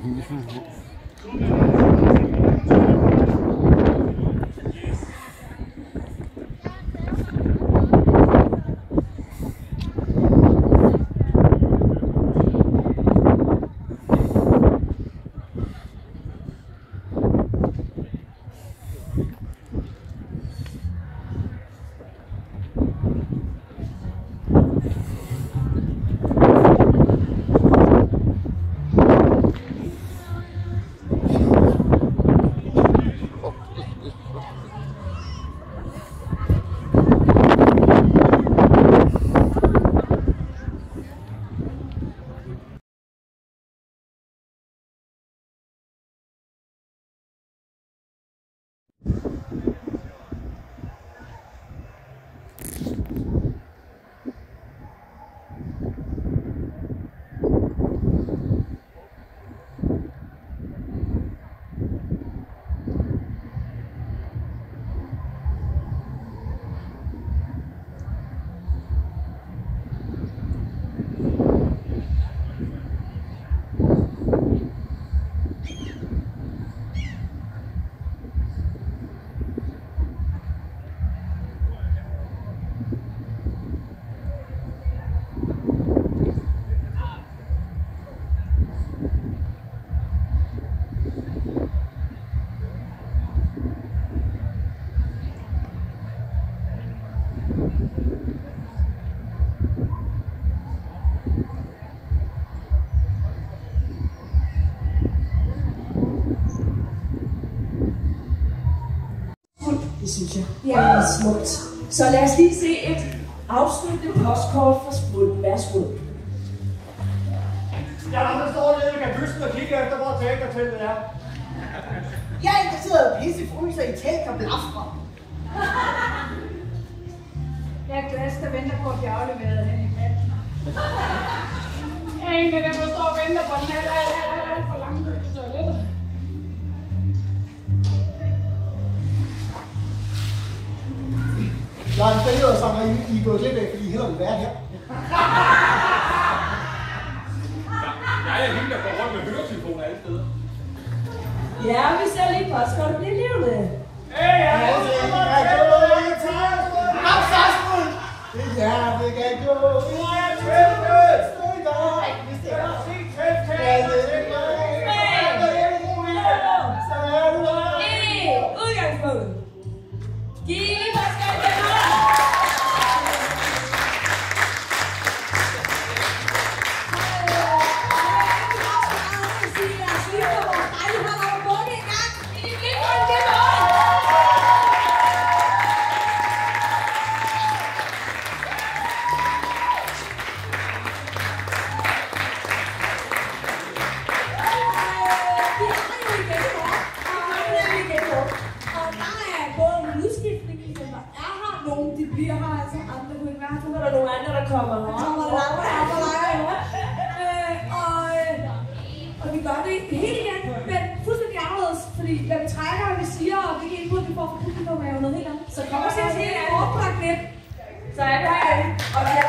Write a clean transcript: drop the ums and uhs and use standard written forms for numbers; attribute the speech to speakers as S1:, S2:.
S1: Det synes jeg. Det er smukt. Så lad os lige se et afsluttende postkort fra Sprut. Værsgo.
S2: Jeg er der står nede ved kysten og kigger efter, hvor teaterteltet er.
S3: Jeg er interesseret i pissefryser i tæk og blaffer.
S4: Jeg er glas, der venter på at blive afleveret hen i klatten. Jeg er en af dem, der står og venter på den alt for langt ud til toilettet.
S3: Jeg er en billeder, som I er gået lidt af, fordi I hedder vil være her.
S2: Jeg er hende, der går rundt med høretelefoner alle steder.
S1: Ja, vi ser lige postkort og bliver levende.
S2: Hey, jeg er
S3: Det kan gå.
S1: Udgangspunkt. Giv lige postkort til mig. Og vi gør det helt igen, men fuldstændig anderledes, fordi hvad vi trækker, og vi siger, og hvilke input vi får fra publikum er jo noget helt andet. Så kom og se os helt overbragt lidt, så er vi herinde, og vi er